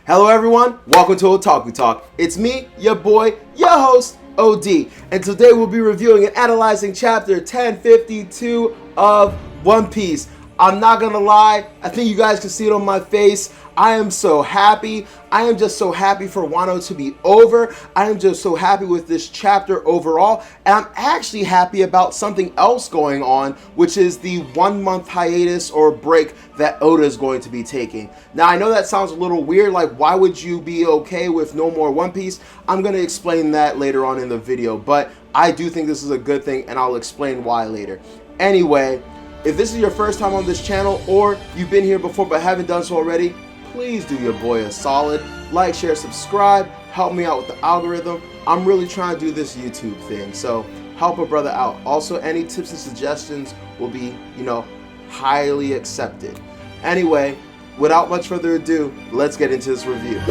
Hello everyone, welcome to Otaku Talk. It's me, your boy, your host, OD, and today we'll be reviewing and analyzing chapter 1052 of One Piece. I'm not gonna lie, I think you guys can see it on my face. I am so happy. I am just so happy for Wano to be over. I am just so happy with this chapter overall. And I'm actually happy about something else going on, which is the 1 month hiatus or break that Oda is going to be taking. Now, I know that sounds a little weird, like why would you be okay with no more One Piece? I'm going to explain that later on in the video, but I do think this is a good thing and I'll explain why later. Anyway, if this is your first time on this channel or you've been here before but haven't done so already, please do your boy a solid. Like, share, subscribe, help me out with the algorithm. I'm really trying to do this YouTube thing, so help a brother out. Also, any tips and suggestions will be, highly accepted. Anyway, without much further ado, let's get into this review.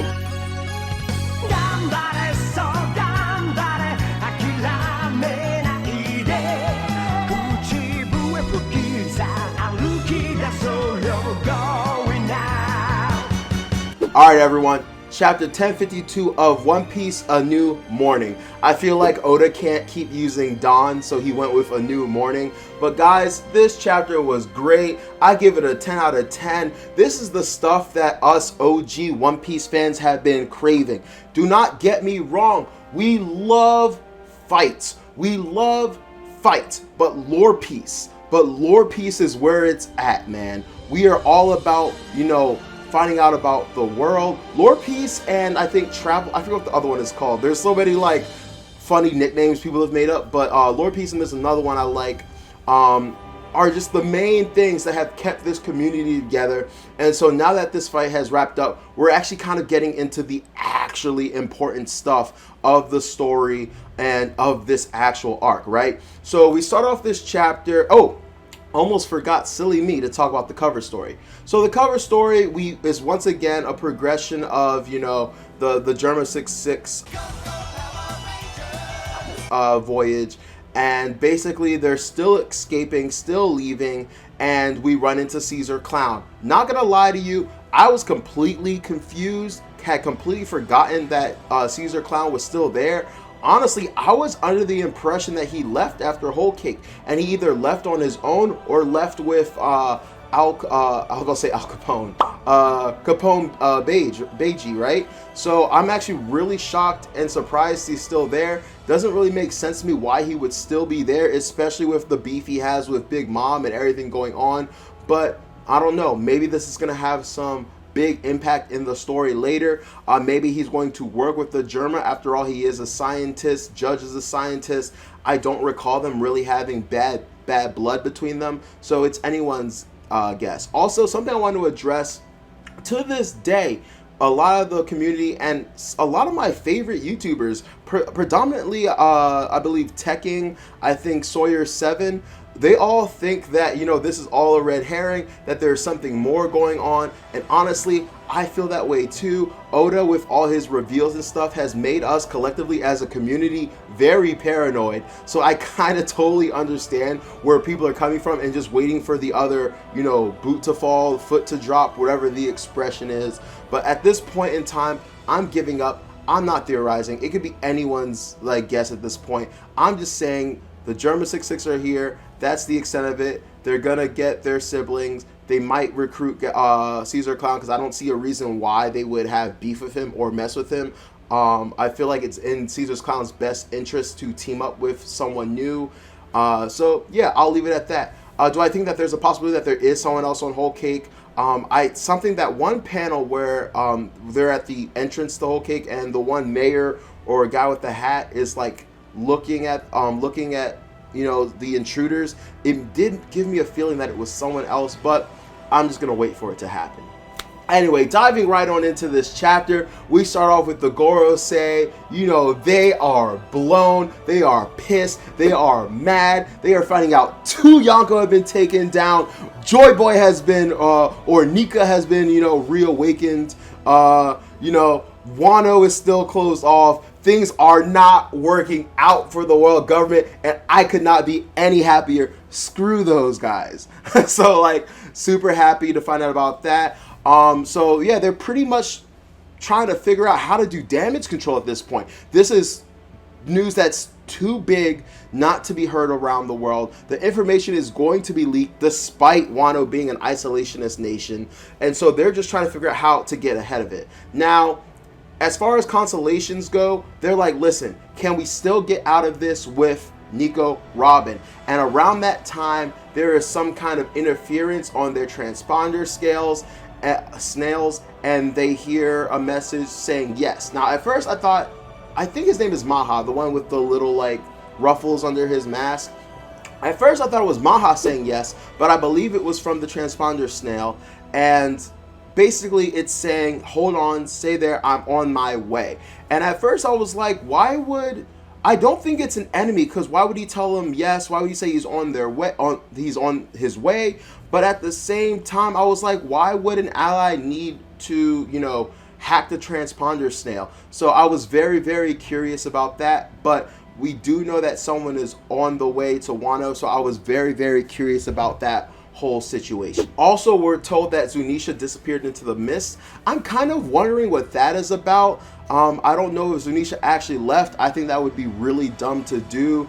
Alright everyone, chapter 1052 of One Piece, A New Morning. I feel like Oda can't keep using Dawn, so he went with A New Morning. But guys, this chapter was great. I give it a 10 out of 10. This is the stuff that us OG One Piece fans have been craving. Do not get me wrong, we love fights. We love fights, but lore piece. But lore piece is where it's at, man. We are all about, finding out about the world, lore piece, and I think travel. I forget what the other one is called. There's so many like funny nicknames people have made up, but lore piece and there's another one I like, are just the main things that have kept this community together. And so now that this fight has wrapped up, we're actually kind of getting into the actually important stuff of the story and of this actual arc, right? So we start off this chapter. Almost forgot, silly me, to talk about the cover story. So the cover story is once again a progression of, the Germa 66 voyage. And basically they're still escaping, still leaving, and we run into Caesar Clown. Not gonna lie to you, I was completely confused, had completely forgotten that Caesar Clown was still there. Honestly, I was under the impression that he left after Whole Cake, and he either left on his own or left with Al Capone, Beiji, right? So I'm actually really shocked and surprised he's still there. Doesn't really make sense to me why he would still be there, especially with the beef he has with Big Mom and everything going on. But I don't know, maybe this is gonna have some big impact in the story later. Maybe he's going to work with the Germa. After all, he is a scientist. Judge is a scientist. I don't recall them really having bad blood between them, so it's anyone's guess. Also, something I want to address, to this day, a lot of the community and a lot of my favorite YouTubers, predominantly I believe Tekking, I think Sawyer7, they all think that, this is all a red herring, that there's something more going on. And honestly, I feel that way too. Oda, with all his reveals and stuff, has made us collectively as a community very paranoid. So I kind of totally understand where people are coming from and just waiting for the other, boot to fall, foot to drop, whatever the expression is. But at this point in time, I'm giving up. I'm not theorizing. It could be anyone's guess at this point. I'm just saying the Germa 66 are here. That's the extent of it. They're gonna get their siblings. They might recruit Caesar Clown, because I don't see a reason why they would have beef with him or mess with him. I feel like it's in Caesar Clown's best interest to team up with someone new. So yeah, I'll leave it at that. Do I think that there's a possibility that there is someone else on Whole Cake? Something that one panel where they're at the entrance to Whole Cake and the one mayor or a guy with the hat is like looking at the intruders. It did give me a feeling that it was someone else, but I'm just gonna wait for it to happen. Anyway, diving right on into this chapter, we start off with the Gorosei. They are blown, they are pissed, they are mad, they are finding out 2 Yonko have been taken down. Joy Boy has been, or Nika has been, reawakened. Wano is still closed off. Things are not working out for the world government, and I could not be any happier. Screw those guys. So super happy to find out about that. So yeah, they're pretty much trying to figure out how to do damage control at this point. This is news that's too big not to be heard around the world. The information is going to be leaked despite Wano being an isolationist nation. And so they're just trying to figure out how to get ahead of it. Now, as far as consolations go, they're like, listen, can we still get out of this with Nico Robin? And around that time, there is some kind of interference on their transponder snails, and they hear a message saying yes. Now, at first I think his name is Maha, the one with the little like ruffles under his mask. At first I thought it was Maha saying yes, but I believe it was from the transponder snail, and basically it's saying, hold on, stay there, I'm on my way. And at first I was like, I don't think it's an enemy, because why would he tell him yes? Why would he say he's on his way? But at the same time, I was like, why would an ally need to, hack the transponder snail? So I was very, very curious about that. But we do know that someone is on the way to Wano, so I was very, very curious about that whole situation. Also, we're told that Zunisha disappeared into the mist. I'm kind of wondering what that is about. I don't know if Zunisha actually left. I think that would be really dumb to do.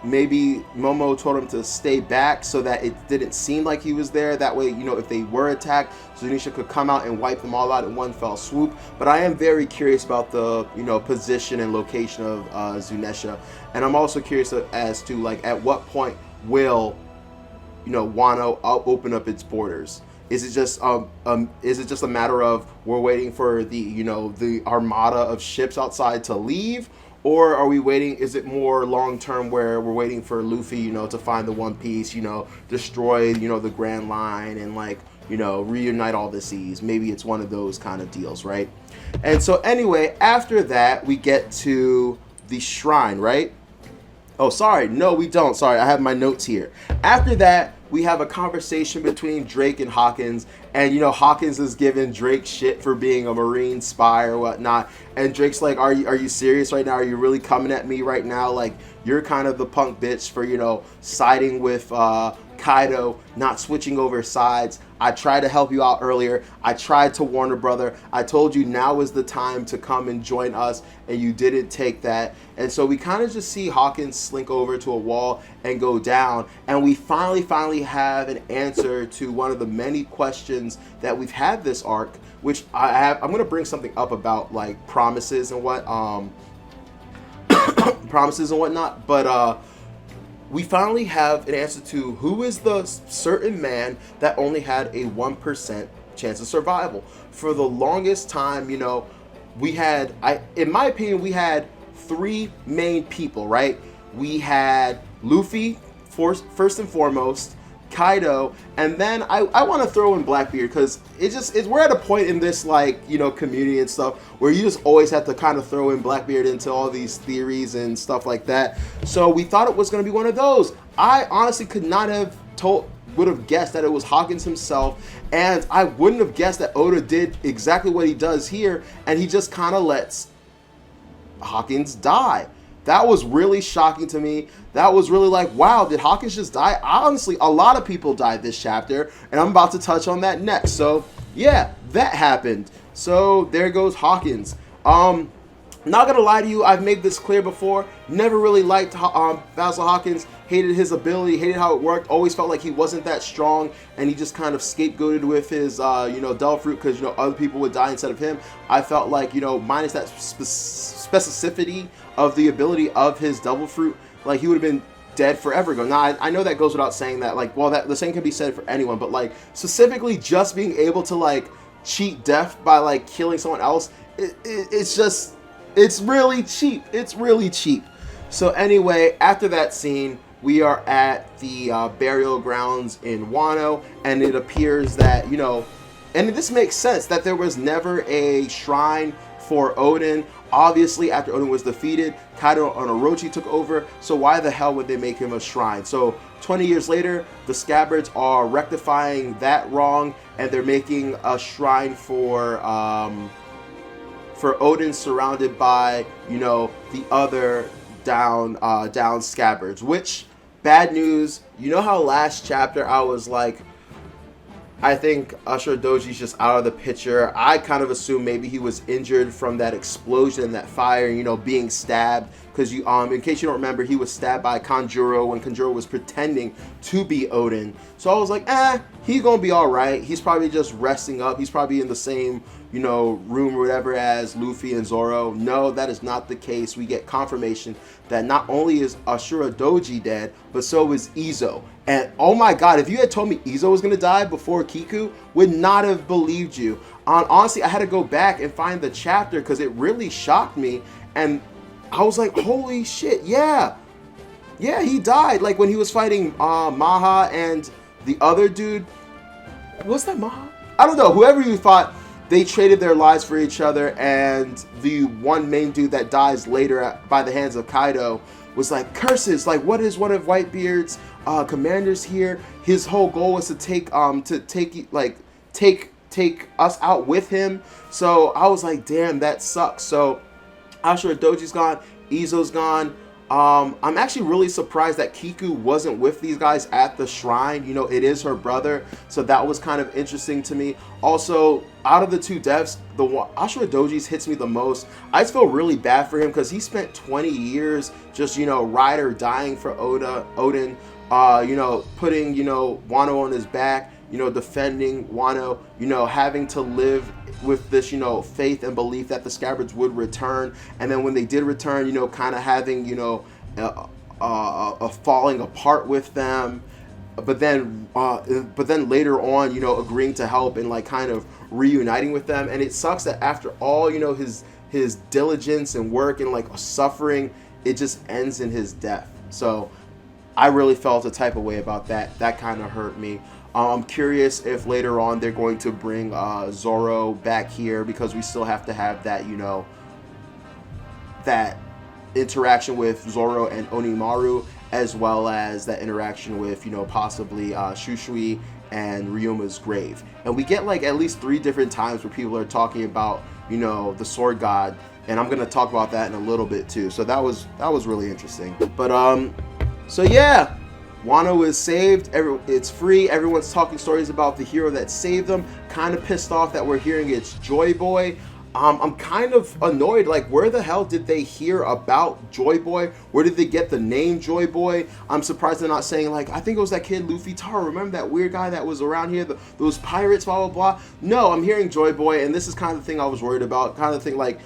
Maybe Momo told him to stay back so that it didn't seem like he was there. That way, if they were attacked, Zunisha could come out and wipe them all out in one fell swoop. But I am very curious about the, position and location of Zunisha. And I'm also curious as to, like, at what point will, Wano open up its borders? Is it just a matter of we're waiting for the, the armada of ships outside to leave? Or are we waiting? Is it more long term where we're waiting for Luffy, to find the One Piece, destroy, the Grand Line and reunite all the seas? Maybe it's one of those kind of deals, right? And so anyway, after that, we get to the shrine, right? Oh, sorry. No, we don't. Sorry, I have my notes here. After that, we have a conversation between Drake and Hawkins. And, Hawkins is giving Drake shit for being a Marine spy or whatnot. And Drake's like, are you serious right now? Are you really coming at me right now? Like, you're kind of the punk bitch for, siding with Kaido, not switching over sides. I tried to help you out earlier. I tried to warn a brother. I told you now is the time to come and join us, and you didn't take that. And so we kind of just see Hawkins slink over to a wall and go down, and we finally have an answer to one of the many questions that we've had this arc, which I'm going to bring something up about like promises and whatnot, but we finally have an answer to who is the certain man that only had a 1% chance of survival. For the longest time, we had, in my opinion, we had three main people, right? We had Luffy, first and foremost, Kaido, and then I want to throw in Blackbeard, because we're at a point in this community and stuff where you just always have to kind of throw in Blackbeard into all these theories and stuff like that. So we thought it was going to be one of those. I honestly could not have would have guessed that it was Hawkins himself, and I wouldn't have guessed that Oda did exactly what he does here, and he just kind of lets Hawkins die. That was really shocking to me. That was really like, wow, did Hawkins just die? Honestly, a lot of people died this chapter, and I'm about to touch on that next. So, yeah, that happened. So, there goes Hawkins. Not gonna lie to you, I've made this clear before. Never really liked Basil Hawkins. Hated his ability, hated how it worked. Always felt like he wasn't that strong, and he just kind of scapegoated with his, Devil Fruit, because, other people would die instead of him. I felt like, minus that specificity of the ability of his Devil Fruit, like, he would have been dead forever ago. Now, I know that goes without saying that, like, well, the same can be said for anyone, but, like, specifically just being able to, like, cheat death by, like, killing someone else, it's really cheap. It's really cheap. So anyway, after that scene, we are at the burial grounds in Wano, and it appears that, and this makes sense, that there was never a shrine for Odin. Obviously, after Odin was defeated, Kaido and Orochi took over, so why the hell would they make him a shrine? So 20 years later, the Scabbards are rectifying that wrong, and they're making a shrine for Odin, surrounded by, the other down Scabbards. Which, bad news, how last chapter I was like, I think Usher Doji's just out of the picture. I kind of assume maybe he was injured from that explosion, that fire, being stabbed. Because in case you don't remember, he was stabbed by Kanjuro when Kanjuro was pretending to be Odin. So I was like, he's gonna be all right. He's probably just resting up. He's probably in the same, room or whatever as Luffy and Zoro. No, that is not the case. We get confirmation that not only is Ashura Doji dead, but so is Izo. And oh my god, if you had told me Izo was gonna die before Kiku, would not have believed you. Honestly, I had to go back and find the chapter because it really shocked me. And I was like, holy shit, yeah, he died. Like when he was fighting Maha and the other dude. Was that Maha? I don't know. Whoever you fought, they traded their lives for each other. And the one main dude that dies later by the hands of Kaido was like, curses, like what is one of Whitebeard's commanders here? His whole goal was to take us out with him. So I was like, damn, that sucks. So Ashura Doji's gone, Izo's gone. I'm actually really surprised that Kiku wasn't with these guys at the shrine. It is her brother, so that was kind of interesting to me. Also, out of the two deaths, the one, Ashura Doji's hits me the most. I just feel really bad for him because he spent 20 years just, ride or dying for Odin, putting, Wano on his back, defending Wano, having to live with this, faith and belief that the Scabbards would return. And then when they did return, kind of having, a falling apart with them. But then later on, agreeing to help and like kind of reuniting with them. And it sucks that after all, his diligence and work and like suffering, it just ends in his death. So I really felt a type of way about that. That kind of hurt me. I'm curious if later on they're going to bring Zoro back here because we still have to have that, that interaction with Zoro and Onimaru, as well as that interaction with, possibly Shushui and Ryuma's grave. And we get like at least 3 different times where people are talking about, the sword god, and I'm going to talk about that in a little bit too. So that was really interesting. But so yeah, Wano is saved. It's free. Everyone's talking stories about the hero that saved them. Kind of pissed off that we're hearing it's Joy Boy. I'm kind of annoyed. Like, where the hell did they hear about Joy Boy? Where did they get the name Joy Boy? I'm surprised they're not saying, like, I think it was that kid Luffy Taro. Remember that weird guy that was around here? Those pirates, blah, blah, blah. No, I'm hearing Joy Boy, and this is kind of the thing I was worried about. Kind of the thing, like,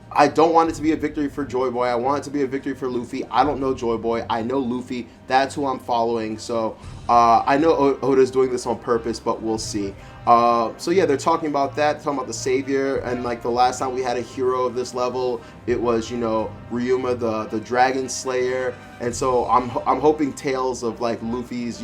I don't want it to be a victory for Joy Boy. I want it to be a victory for Luffy. I don't know Joy Boy. I know Luffy. That's who I'm following. So I know Oda's doing this on purpose, but we'll see. So yeah, they're talking about that, talking about the savior. And like the last time we had a hero of this level, it was, Ryuma, the Dragon Slayer. And so I'm hoping tales of like Luffy's,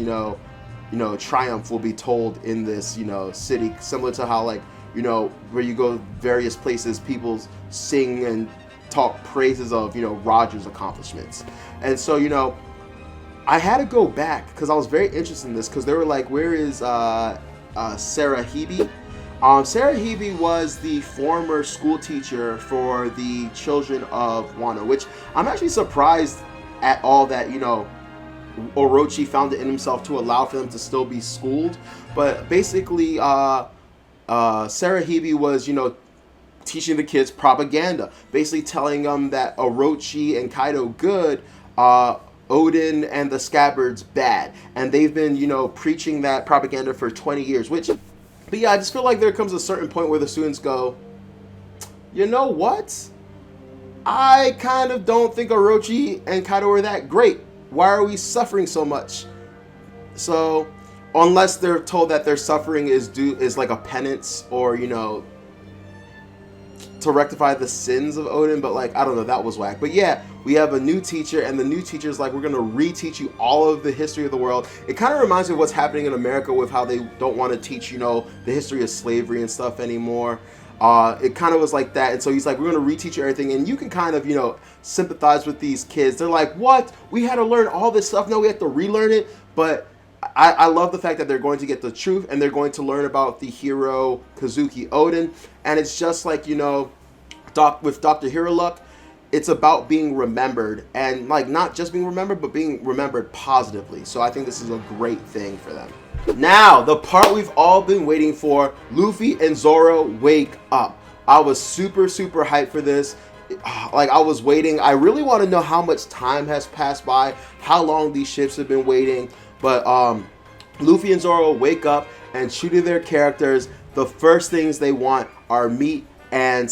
triumph will be told in this, city, similar to how like, where you go various places, people sing and talk praises of, Roger's accomplishments. And so, I had to go back because I was very interested in this because they were like, where is Sarahibi? Sarahibi was the former school teacher for the children of Wano, which I'm actually surprised at all that, Orochi found it in himself to allow for them to still be schooled. But basically, Sarahibi was, teaching the kids propaganda, basically telling them that Orochi and Kaido good, Odin and the Scabbards bad. And they've been, preaching that propaganda for 20 years, but yeah, I just feel like there comes a certain point where the students go, you know what? I kind of don't think Orochi and Kaido are that great. Why are we suffering so much? So, unless they're told that their suffering is like a penance or, to rectify the sins of Odin, but like, I don't know, that was whack. But yeah, we have a new teacher, and the new teacher's like, we're going to reteach you all of the history of the world. It kind of reminds me of what's happening in America with how they don't want to teach, the history of slavery and stuff anymore. It kind of was like that. And so he's like, we're going to reteach you everything. And you can kind of, sympathize with these kids. They're like, what? We had to learn all this stuff. No, we have to relearn it. But I love the fact that they're going to get the truth and they're going to learn about the hero Kazuki Odin. And it's just like, with Dr. Hero Luck, it's about being remembered, and like not just being remembered, but being remembered positively. So I think this is a great thing for them. Now, the part we've all been waiting for, Luffy and Zoro wake up. I was super hyped for this. Like, I was waiting. I really want to know how much time has passed by, how long these ships have been waiting. But Luffy and Zoro wake up, and true to their characters, the first things they want are meat and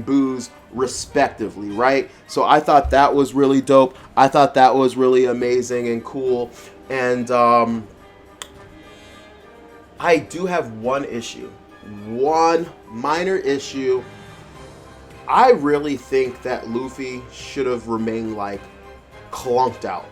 booze, respectively, right? So I thought that was really dope. I thought that was really amazing and cool. And I do have one issue, one minor issue. I really think that Luffy should have remained like clunked out.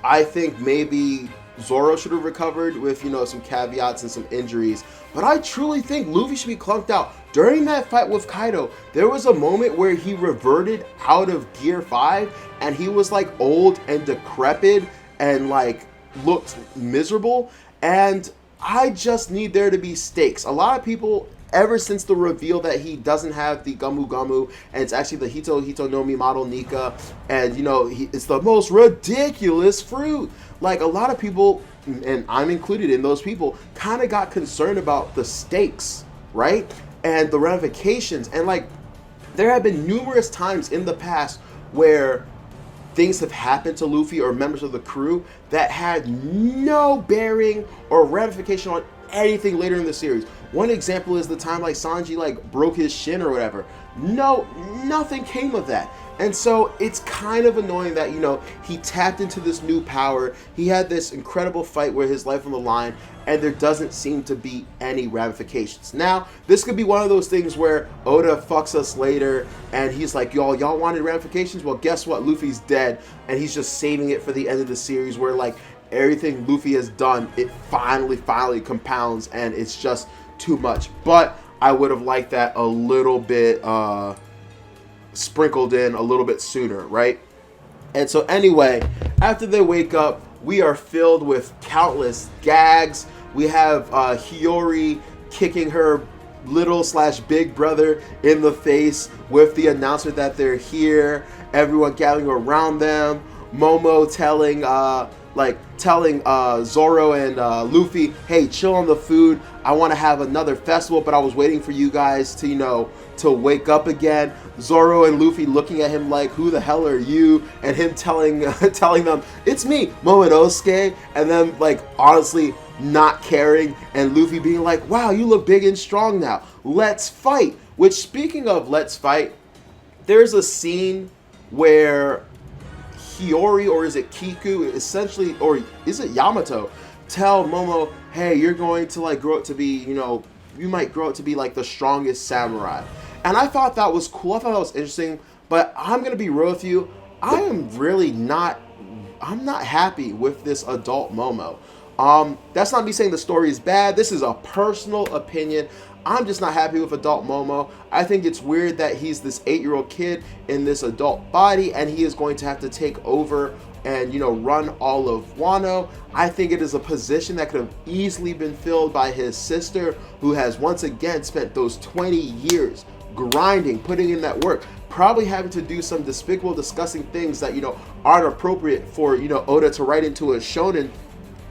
I think maybe Zoro should have recovered with, you know, some caveats and some injuries, but I truly think Luffy should be clunked out. During that fight with Kaido, there was a moment where he reverted out of Gear 5 and he was like old and decrepit and like looked miserable, and I just need there to be stakes. A lot of people, ever since the reveal that he doesn't have the Gumu Gumu, and it's actually the Hito no Mi model Nika, and you know, it's the most ridiculous fruit. Like, a lot of people, and I'm included in those people, kind of got concerned about the stakes, right? And the ramifications. And like, there have been numerous times in the past where things have happened to Luffy or members of the crew that had no bearing or ramification on anything later in the series. One example is the time like Sanji like broke his shin or whatever. Nothing came of that. And so it's kind of annoying that, you know, he tapped into this new power. He had this incredible fight where his life on the line, and there doesn't seem to be any ramifications. Now, this could be one of those things where Oda fucks us later and he's like, y'all wanted ramifications? Well, guess what? Luffy's dead, and he's just saving it for the end of the series where like everything Luffy has done, it finally compounds and it's just too much. But I would have liked that a little bit sprinkled in a little bit sooner, right? And so anyway, after they wake up, we are filled with countless gags. We have Hiyori kicking her little / big brother in the face with the announcement that they're here. Everyone gathering around them. Momo telling Zoro and Luffy, hey, chill on the food. I want to have another festival, but I was waiting for you guys to, you know, to wake up again. Zoro and Luffy looking at him like, who the hell are you? And him telling them, it's me, Momonosuke. And then like honestly not caring, and Luffy being like, wow, you look big and strong now. Let's fight. Which, speaking of let's fight, there's a scene where Hiyori, or is it Kiku, essentially, or is it Yamato, tell Momo, hey, you're going to like grow up to be, you know, you might grow up to be like the strongest samurai. And I thought that was cool. I thought that was interesting. But I'm going to be real with you. I'm not happy with this adult Momo. That's not me saying the story is bad. This is a personal opinion. I'm just not happy with adult Momo. I think it's weird that he's this 8-year-old kid in this adult body, and he is going to have to take over and, you know, run all of Wano. I think it is a position that could have easily been filled by his sister, who has once again spent those 20 years grinding, putting in that work, probably having to do some despicable, disgusting things that, you know, aren't appropriate for, you know, Oda to write into a shonen.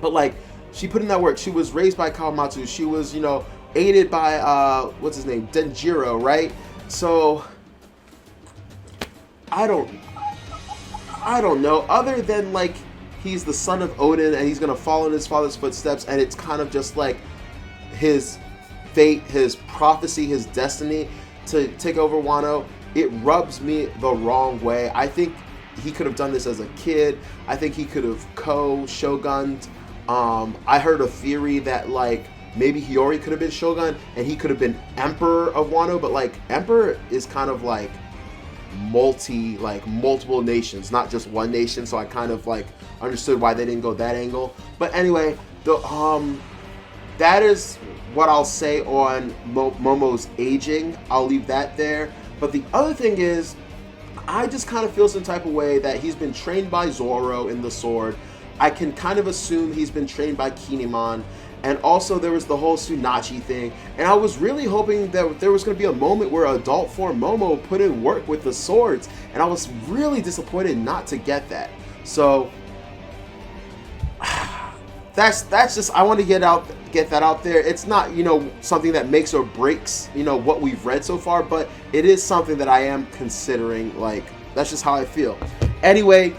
But like, she put in that work. She was raised by Kawamatsu. She was, you know, aided by what's his name, Denjiro, right? So I don't know, other than like he's the son of Odin and he's gonna follow in his father's footsteps, and it's kind of just like his fate, his prophecy, his destiny to take over Wano. It rubs me the wrong way. I think he could have done this as a kid. I think he could have shogunned. I heard a theory that like maybe Hiyori could have been shogun and he could have been emperor of Wano, but like emperor is kind of like multiple nations, not just one nation. So I kind of like understood why they didn't go that angle. But anyway, that is what I'll say on Momo's aging. I'll leave that there. But the other thing is, I just kind of feel some type of way that he's been trained by Zoro in the sword. I can kind of assume he's been trained by Kinemon. And also there was the whole Tsunachi thing. And I was really hoping that there was going to be a moment where adult form Momo put in work with the swords. And I was really disappointed not to get that. So that's just, I want to get that out there. It's not, something that makes or breaks, what we've read so far, but it is something that I am considering. Like, that's just how I feel. Anyway,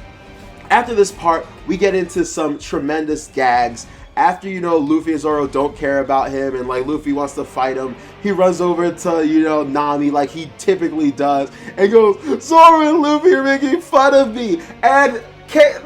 after this part, we get into some tremendous gags. After, Luffy and Zoro don't care about him and, like, Luffy wants to fight him, he runs over to, Nami like he typically does and goes, Zoro and Luffy are making fun of me. And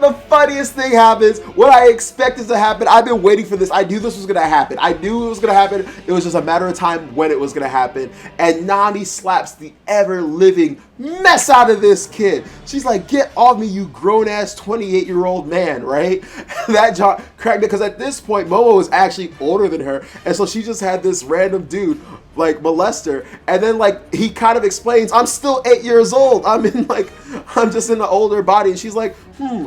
the funniest thing happens. What I expected to happen. I've been waiting for this. I knew this was going to happen. I knew it was going to happen. It was just a matter of time when it was going to happen. And Nami slaps the ever-living mess out of this kid. She's like, get off me, you grown-ass 28-year-old man, right? That jaw cracked it, because at this point, Momo was actually older than her. And so she just had this random dude, like, molest her. And then, like, he kind of explains, I'm still 8 years old. I'm just in an older body. And she's like,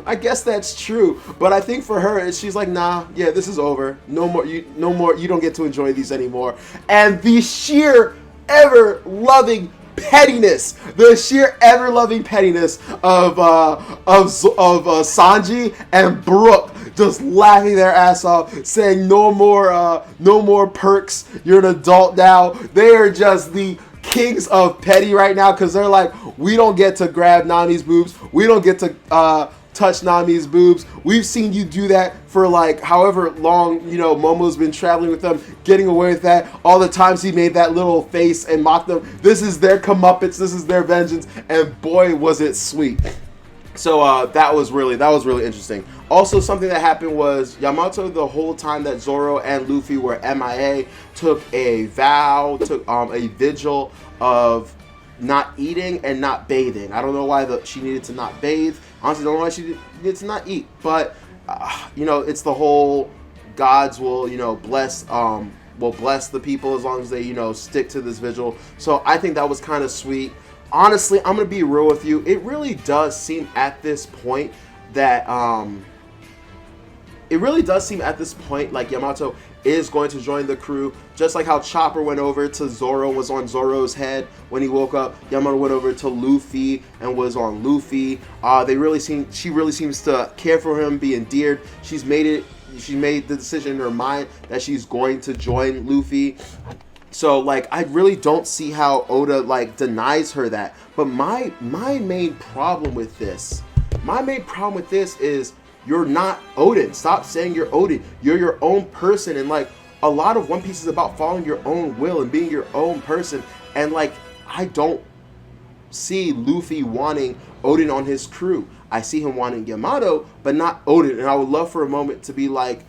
I guess that's true. But I think for her, she's like, nah, yeah, this is over. No more, you don't get to enjoy these anymore. And the sheer ever-loving pettiness, of Sanji and Brook just laughing their ass off, saying no more perks. You're an adult now. They are just the kings of petty right now, because they're like, we don't get to grab Nami's boobs. We don't get to touch Nami's boobs. We've seen you do that for like however long, Momo's been traveling with them, getting away with that. All the times he made that little face and mocked them. This is their comeuppance. This is their vengeance. And boy, was it sweet. So that was really interesting. Also, something that happened was Yamato, the whole time that Zoro and Luffy were MIA, took a vow, took a vigil of not eating and not bathing. I don't know why she needed to not bathe. Honestly, don't know why she needed to not eat. But it's the whole gods will bless the people as long as they stick to this vigil. So I think that was kind of sweet. Honestly, I'm gonna be real with you. It really does seem at this point that like Yamato is going to join the crew, just like how Chopper went over to Zoro, was on Zoro's head when he woke up. Yamato went over to Luffy and was on Luffy. She really seems to care for him, be endeared. She made the decision in her mind that she's going to join Luffy. So, like, I really don't see how Oda, like, denies her that. But my main problem with this is you're not Odin. Stop saying you're Odin. You're your own person. And, like, a lot of One Piece is about following your own will and being your own person. And, like, I don't see Luffy wanting Odin on his crew. I see him wanting Yamato, but not Odin. And I would love for a moment to be like,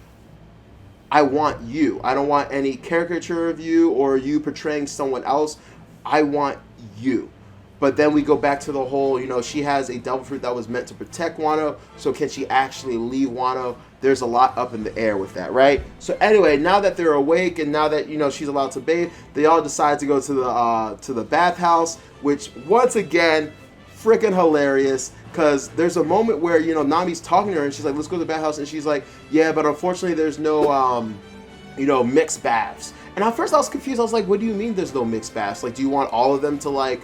I want you. I don't want any caricature of you or you portraying someone else. I want you. But then we go back to the whole, she has a devil fruit that was meant to protect Wano. So can she actually leave Wano? There's a lot up in the air with that, right? So anyway, now that they're awake and now that, she's allowed to bathe, they all decide to go to the bathhouse, which once again, freaking hilarious. Because there's a moment where, Nami's talking to her and she's like, let's go to the bathhouse. And she's like, yeah, but unfortunately there's no, mixed baths. And at first I was confused. I was like, what do you mean there's no mixed baths? Like, do you want all of them to, like,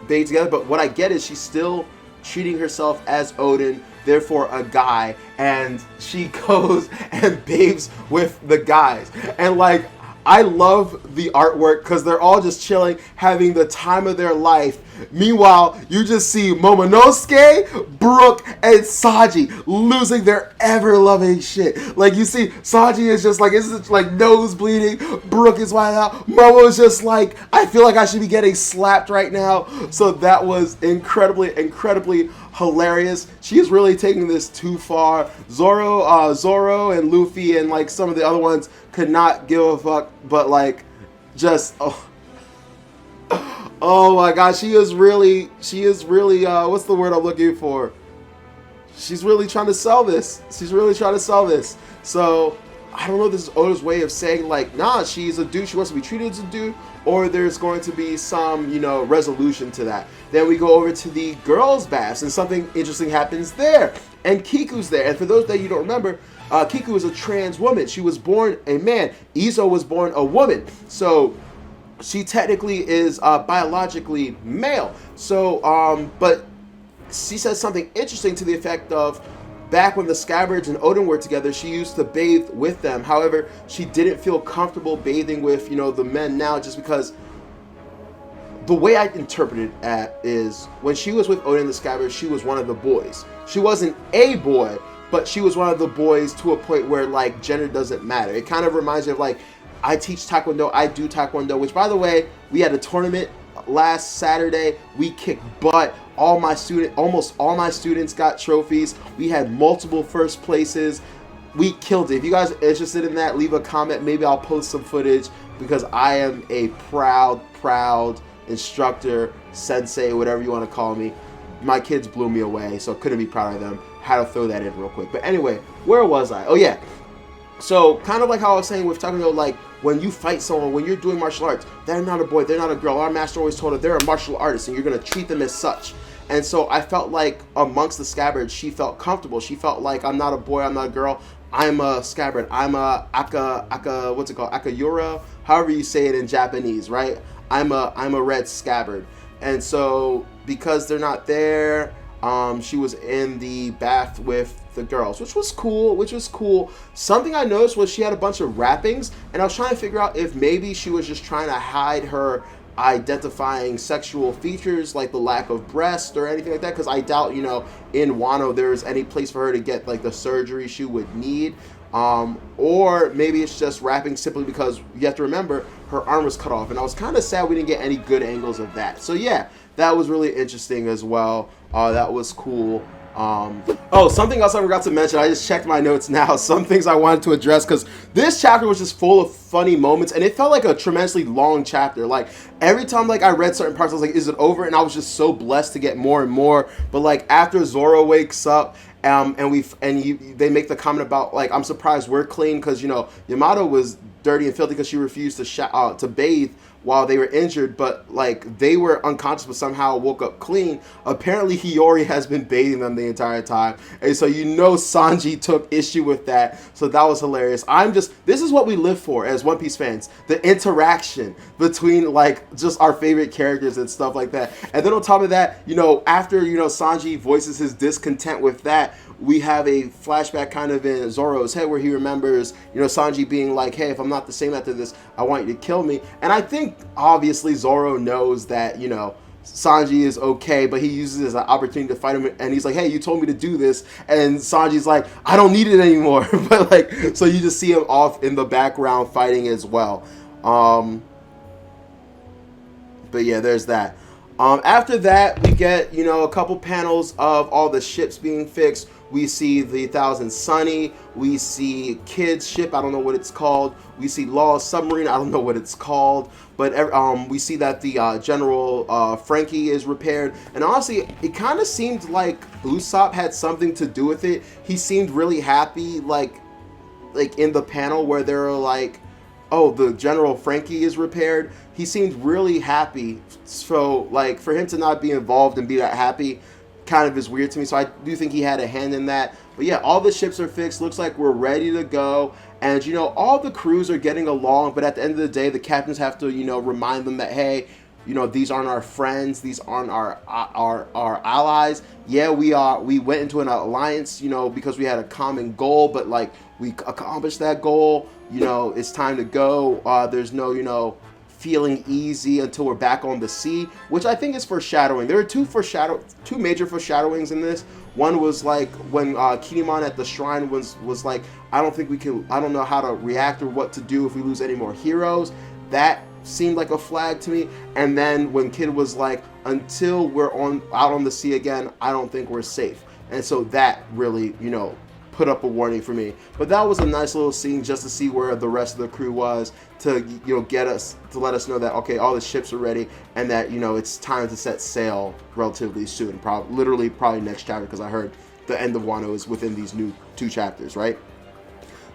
bathe together? But what I get is she's still treating herself as Odin, therefore a guy. And she goes and bathes with the guys. And, like, I love the artwork because they're all just chilling, having the time of their life. Meanwhile, you just see Momonosuke, Brook, and Sanji losing their ever-loving shit. Like, you see, Sanji is just like, it's like nose bleeding. Brook is wide out. Momo is just like, I feel like I should be getting slapped right now. So that was incredibly hilarious. She is really taking this too far. Zoro and Luffy and like some of the other ones could not give a fuck, but like just oh my god, she is really what's the word I'm looking for? She's really trying to sell this. So I don't know if this is Oda's way of saying like, nah, she's a dude, she wants to be treated as a dude, or there's going to be some, resolution to that. Then we go over to the girls' baths and something interesting happens there. And Kiku's there. And for those that you don't remember, Kiku is a trans woman. She was born a man. Izo was born a woman. So she technically is biologically male. So, but she says something interesting to the effect of, back when the Scabbards and Odin were together, she used to bathe with them. However, she didn't feel comfortable bathing with, the men now, just because the way I interpret it is, when she was with Odin and the Scabbards, she was one of the boys. She wasn't a boy, but she was one of the boys to a point where, like, gender doesn't matter. It kind of reminds me of, like, I teach Taekwondo, I do Taekwondo, which, by the way, we had a tournament last Saturday. We kicked butt. Almost all my students got trophies. We had multiple first places. We killed it. If you guys are interested in that, leave a comment. Maybe I'll post some footage, because I am a proud instructor, sensei, whatever you want to call me. My kids blew me away, so couldn't be proud of them. Had to throw that in real quick. But anyway, where was I? Oh yeah. So kind of like how I was saying with Taekwondo, like when you fight someone, when you're doing martial arts, they're not a boy, they're not a girl. Our master always told us they're a martial artist, and you're going to treat them as such. And so I felt like amongst the Scabbards, she felt comfortable. She felt like, I'm not a boy, I'm not a girl. I'm a Scabbard. I'm a what's it called? Akayura, however you say it in Japanese, right? I'm a red Scabbard. And so because they're not there, she was in the bath with the girls, which was cool. Something I noticed was she had a bunch of wrappings, and I was trying to figure out if maybe she was just trying to hide her identifying sexual features, like the lack of breast or anything like that, because I doubt, in Wano there's any place for her to get like the surgery she would need, or maybe it's just wrapping simply because you have to remember her arm was cut off, and I was kind of sad we didn't get any good angles of that. So yeah, that was really interesting as well. That was cool. Something else I forgot to mention, I just checked my notes now, some things I wanted to address, because this chapter was just full of funny moments, and it felt like a tremendously long chapter. Like, every time like I read certain parts, I was like, is it over? And I was just so blessed to get more and more. But like after Zoro wakes up, they make the comment about, like, I'm surprised we're clean, because Yamato was dirty and filthy because she refused to bathe while they were injured, but like they were unconscious but somehow woke up clean. Apparently Hiyori has been bathing them the entire time, and so Sanji took issue with that, so that was hilarious. This is what we live for as One Piece fans, the interaction between like just our favorite characters and stuff like that. And then on top of that, after Sanji voices his discontent with that, we have a flashback kind of in Zoro's head where he remembers, Sanji being like, hey, if I'm not the same after this, I want you to kill me. And I think, obviously, Zoro knows that, Sanji is okay, but he uses it as an opportunity to fight him, and he's like, hey, you told me to do this, and Sanji's like, I don't need it anymore. But, like, so you just see him off in the background fighting as well. But, yeah, there's that. After that, we get, a couple panels of all the ships being fixed. We see the Thousand Sunny. We see Kid's ship. I don't know what it's called. We see Law's submarine. I don't know what it's called. But we see that the General Frankie is repaired. And honestly, it kind of seemed like Usopp had something to do with it. He seemed really happy, like in the panel where they were like, oh, the General Frankie is repaired. He seemed really happy. So, like, for him to not be involved and be that happy kind of is weird to me. So I do think he had a hand in that. But yeah, all the ships are fixed. Looks like we're ready to go. And, all the crews are getting along. But at the end of the day, the captains have to, remind them that, hey, these aren't our friends. These aren't our allies. Yeah, we went into an alliance, because we had a common goal. But, like, we accomplished that goal. It's time to go. There's no, feeling easy until we're back on the sea, which I think is foreshadowing. There are two major foreshadowings in this. One was like when Kinemon at the shrine was like, I don't know how to react or what to do if we lose any more heroes. That seemed like a flag to me. And then when Kid was like, until we're out on the sea again, I don't think we're safe. And so that really, put up a warning for me. But that was a nice little scene just to see where the rest of the crew was, to get us, to let us know that, okay, all the ships are ready, and that it's time to set sail relatively soon, probably next chapter, because I heard the end of Wano is within these new 2 chapters, right?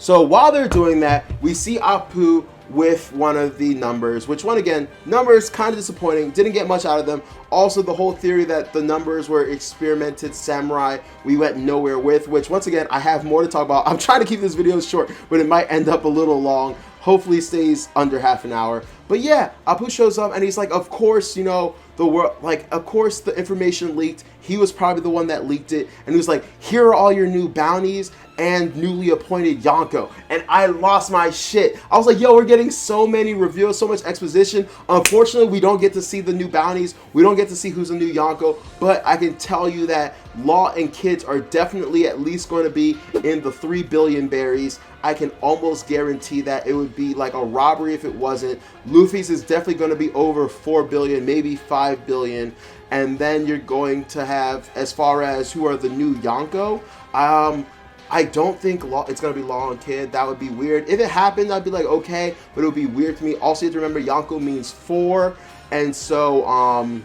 So while they're doing that, we see Apu with one of the numbers, which one again, numbers kind of disappointing, didn't get much out of them. Also, the whole theory that the numbers were experimented samurai, we went nowhere with, which once again, I have more to talk about. I'm trying to keep this video short, but it might end up a little long. Hopefully it stays under half an hour. But yeah, Apu shows up and he's like, of course, you know, the world, like, of course the information leaked. He was probably the one that leaked it. And he was like, here are all your new bounties and newly appointed Yonko. And I lost my shit. I was like, yo, we're getting so many reveals, so much exposition. Unfortunately, we don't get to see the new bounties. We don't get to see who's a new Yonko. But I can tell you that Law and Kids are definitely at least going to be in the 3 billion berries. I can almost guarantee that it would be like a robbery if it wasn't. Luffy's is definitely going to be over 4 billion, maybe 5 billion. And then you're going to have, as far as who are the new Yonko, I don't think it's going to be Law and Kid. That would be weird. If it happened, I'd be like, okay, but it would be weird to me. Also, you have to remember Yonko means 4. And so,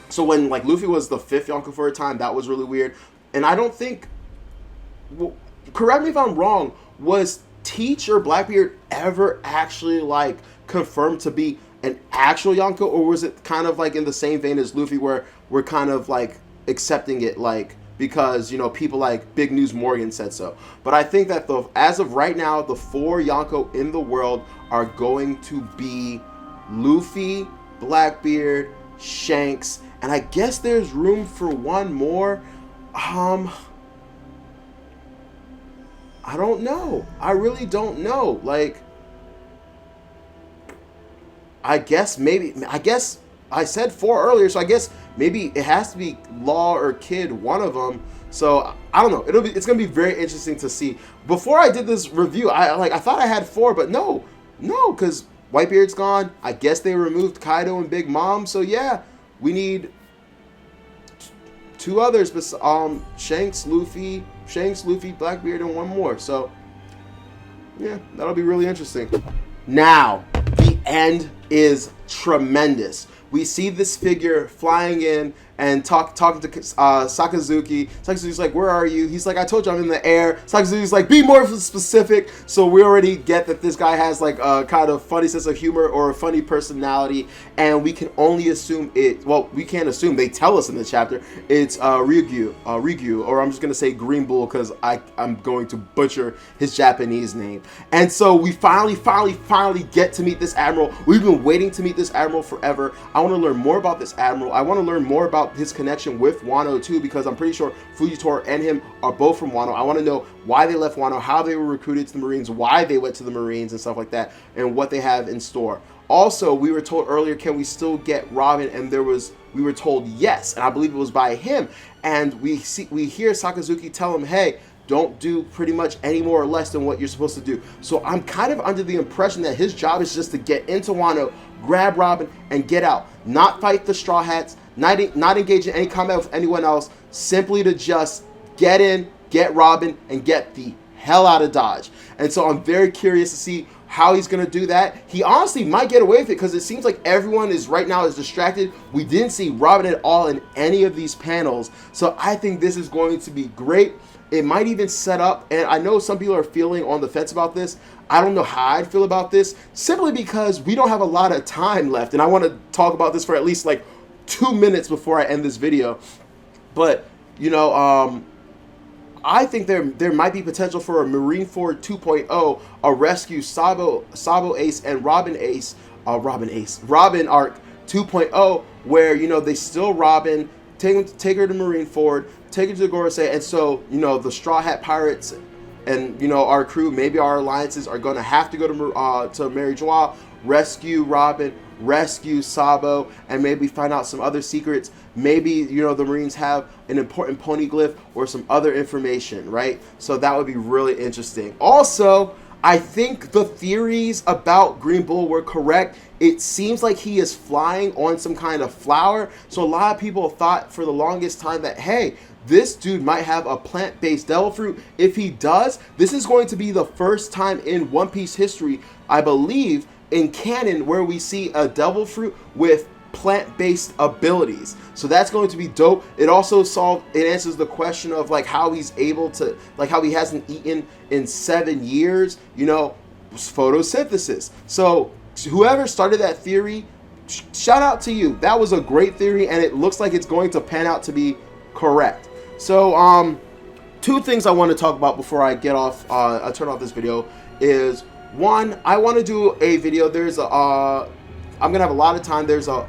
so when like Luffy was the 5th Yonko for a time, that was really weird. And I don't think, well, correct me if I'm wrong, was Teach or Blackbeard ever actually like confirmed to be an actual Yonko, or was it kind of like in the same vein as Luffy where we're kind of like accepting it like because, you know, people like Big News Morgan said so. But I think that as of right now, the 4 Yonko in the world are going to be Luffy, Blackbeard, Shanks, and I guess there's room for one more. I don't know. I really don't know. Like, I guess I said 4 earlier, so I guess maybe it has to be Law or Kid, one of them. So I don't know. It's gonna be very interesting to see. Before I did this review, I thought I had 4, but no, because Whitebeard's gone. I guess they removed Kaido and Big Mom. So yeah, we need 2 others, but Shanks, Luffy, Blackbeard, and one more. So yeah, that'll be really interesting. Now, the end is tremendous. We see this figure flying in and talking to Sakazuki. Sakazuki's like, where are you? He's like, I told you I'm in the air. Sakazuki's like, be more specific. So we already get that this guy has like a kind of funny sense of humor or a funny personality, and we can only assume we can't assume, they tell us in the chapter, it's Ryugyu, or I'm just gonna say Green Bull because I'm going to butcher his Japanese name. And so we finally get to meet this admiral. We've been waiting to meet this admiral forever. I want to learn more about this admiral. I want to learn more about his connection with Wano too, because I'm pretty sure Fujitora and him are both from Wano. I want to know why they left Wano, how they were recruited to the Marines, why they went to the Marines and stuff like that, and what they have in store. Also, we were told earlier, can we still get Robin? And we were told yes, and I believe it was by him. And we hear Sakazuki tell him, hey, don't do pretty much any more or less than what you're supposed to do. So I'm kind of under the impression that his job is just to get into Wano, grab Robin, and get out. Not fight the Straw Hats, not engage in any combat with anyone else, simply to just get in, get Robin, and get the hell out of Dodge. And so I'm very curious to see how he's going to do that. He honestly might get away with it because it seems like everyone is right now is distracted. We didn't see Robin at all in any of these panels. So I think this is going to be great. It might even set up, and I know some people are feeling on the fence about this. I don't know how I'd feel about this, simply because we don't have a lot of time left, and I want to talk about this for at least like 2 minutes before I end this video. But, you know, I think there might be potential for a Marineford 2.0, a rescue Sabo Ace and Robin arc 2.0, where, you know, they steal Robin, take her to Marineford, take her to Gorosei, and so, you know, the Straw Hat Pirates and, you know, our crew, maybe our alliances are going to have to go to Mary Joie, rescue Robin, rescue Sabo, and maybe find out some other secrets. Maybe, you know, the Marines have an important poneglyph or some other information, right? So that would be really interesting. Also, I think the theories about Green Bull were correct. It seems like he is flying on some kind of flower. So a lot of people thought for the longest time that, hey, this dude might have a plant-based devil fruit. If he does, this is going to be the first time in One Piece history, I believe, in canon, where we see a devil fruit with plant-based abilities. So that's going to be dope. It also answers the question of like how he's able to, like how he hasn't eaten in 7 years, you know, photosynthesis. So whoever started that theory, shout out to you. That was a great theory, and it looks like it's going to pan out to be correct. So two things I want to talk about before I get off, I turn off this video is, one, I want to do a video. There's a, I'm gonna have a lot of time. There's a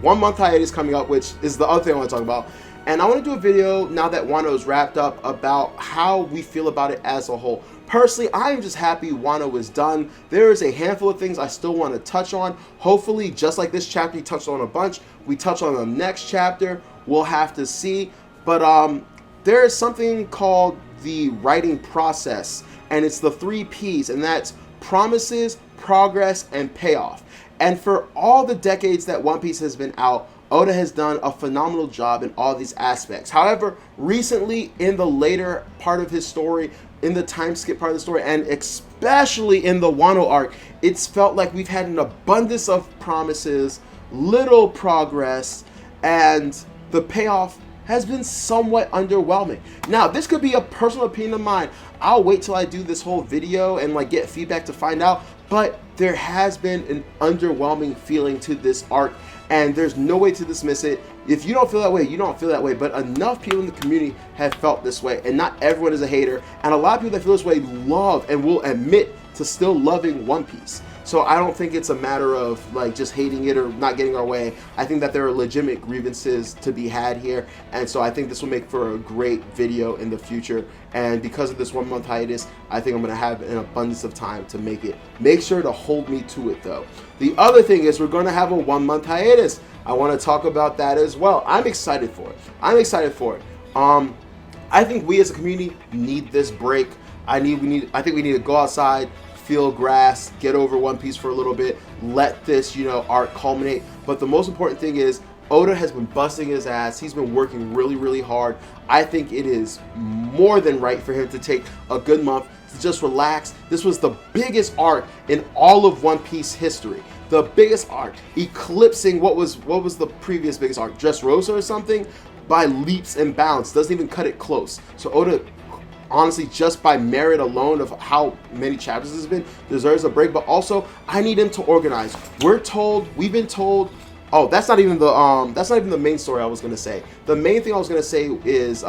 1 month hiatus coming up, which is the other thing I want to talk about. And I want to do a video now that Wano is wrapped up about how we feel about it as a whole. Personally, I am just happy Wano is done. There is a handful of things I still want to touch on. Hopefully, just like this chapter, you touched on a bunch. We touch on the next chapter. We'll have to see. But there is something called the writing process, and it's the 3 P's, and that's promises, progress, and payoff. And for all the decades that One Piece has been out, Oda has done a phenomenal job in all these aspects. However, recently in the later part of his story, in the time skip part of the story, and especially in the Wano arc, it's felt like we've had an abundance of promises, little progress, and the payoff has been somewhat underwhelming. Now, this could be a personal opinion of mine. I'll wait till I do this whole video and like get feedback to find out, but there has been an underwhelming feeling to this arc, and there's no way to dismiss it. If you don't feel that way, you don't feel that way, but enough people in the community have felt this way, and not everyone is a hater, and a lot of people that feel this way love and will admit to still loving One Piece. So I don't think it's a matter of like just hating it or not getting our way. I think that there are legitimate grievances to be had here, and so I think this will make for a great video in the future. And because of this 1 month hiatus, I think I'm going to have an abundance of time to make it. Make sure to hold me to it though. The other thing is we're going to have a 1 month hiatus. I want to talk about that as well. I'm excited for it. I'm excited for it. I think we as a community need this break. I think we need to go outside, feel grass, get over One Piece for a little bit, let this, you know, arc culminate. But the most important thing is Oda has been busting his ass. He's been working really, really hard. I think it is more than right for him to take a good month to just relax. This was the biggest arc in all of One Piece history. The biggest arc, eclipsing what was the previous biggest arc, Dressrosa or something, by leaps and bounds. Doesn't even cut it close. So Oda, honestly, just by merit alone of how many chapters this has been, deserves a break. But also, I need him to organize. We've been told. Oh, that's not even the main story I was gonna say. The main thing I was gonna say is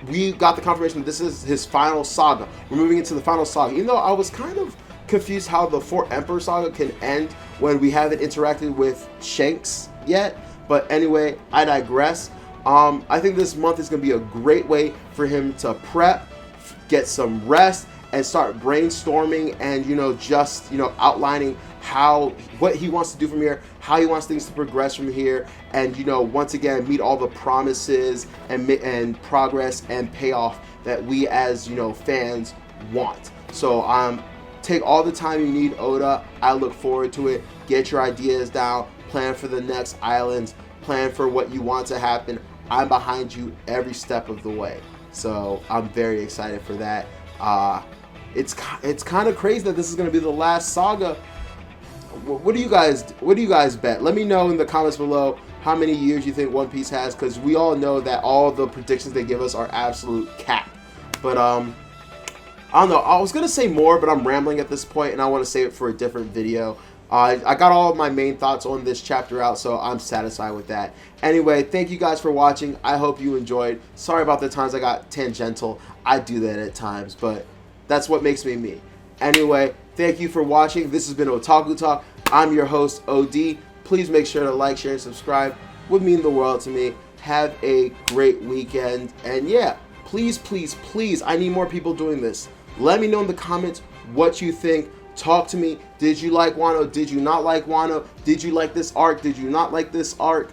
we got the confirmation that this is his final saga. We're moving into the final saga. Even though I was kind of confused how the Four Emperor saga can end when we haven't interacted with Shanks yet. But anyway, I digress. I think this month is going to be a great way for him to prep, get some rest, and start brainstorming and, you know, just, you know, outlining what he wants to do from here, how he wants things to progress from here, and, you know, once again, meet all the promises and progress and payoff that we as, you know, fans want. So, take all the time you need, Oda. I look forward to it. Get your ideas down, plan for the next islands, plan for what you want to happen. I'm behind you every step of the way. So I'm very excited for that. It's kind of crazy that this is going to be the last saga. What do you guys bet? Let me know in the comments below how many years you think One Piece has, because we all know that all the predictions they give us are absolute cap. But I don't know. I was going to say more, but I'm rambling at this point, and I want to save it for a different video. I got all of my main thoughts on this chapter out, so I'm satisfied with that. Anyway, thank you guys for watching. I hope you enjoyed. Sorry about the times I got tangential. I do that at times, but that's what makes me me. Anyway, thank you for watching. This has been Otaku Talk. I'm your host, OD. Please make sure to like, share, and subscribe. It would mean the world to me. Have a great weekend. And yeah, please, please, please, I need more people doing this. Let me know in the comments what you think. Talk to me. Did you like Wano? Did you not like Wano? Did you like this arc? Did you not like this arc?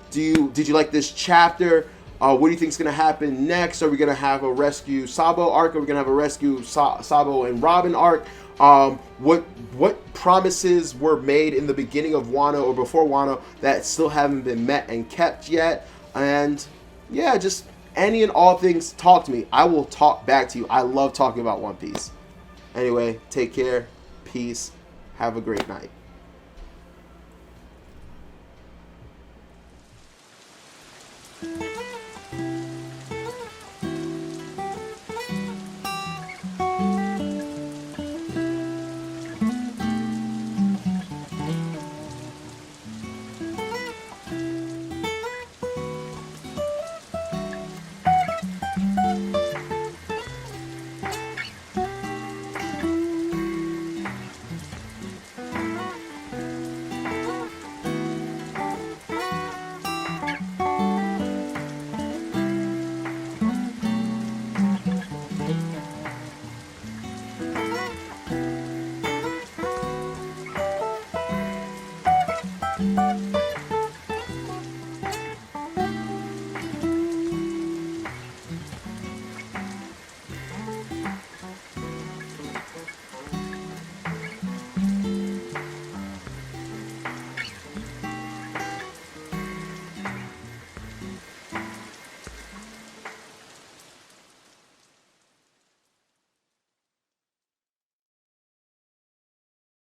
Did you like this chapter? What do you think is going to happen next? Are we going to have a rescue Sabo arc? Are we going to have a rescue Sabo and Robin arc? What promises were made in the beginning of Wano or before Wano that still haven't been met and kept yet? And yeah, just any and all things, talk to me. I will talk back to you. I love talking about One Piece. Anyway, take care. Peace. Have a great night.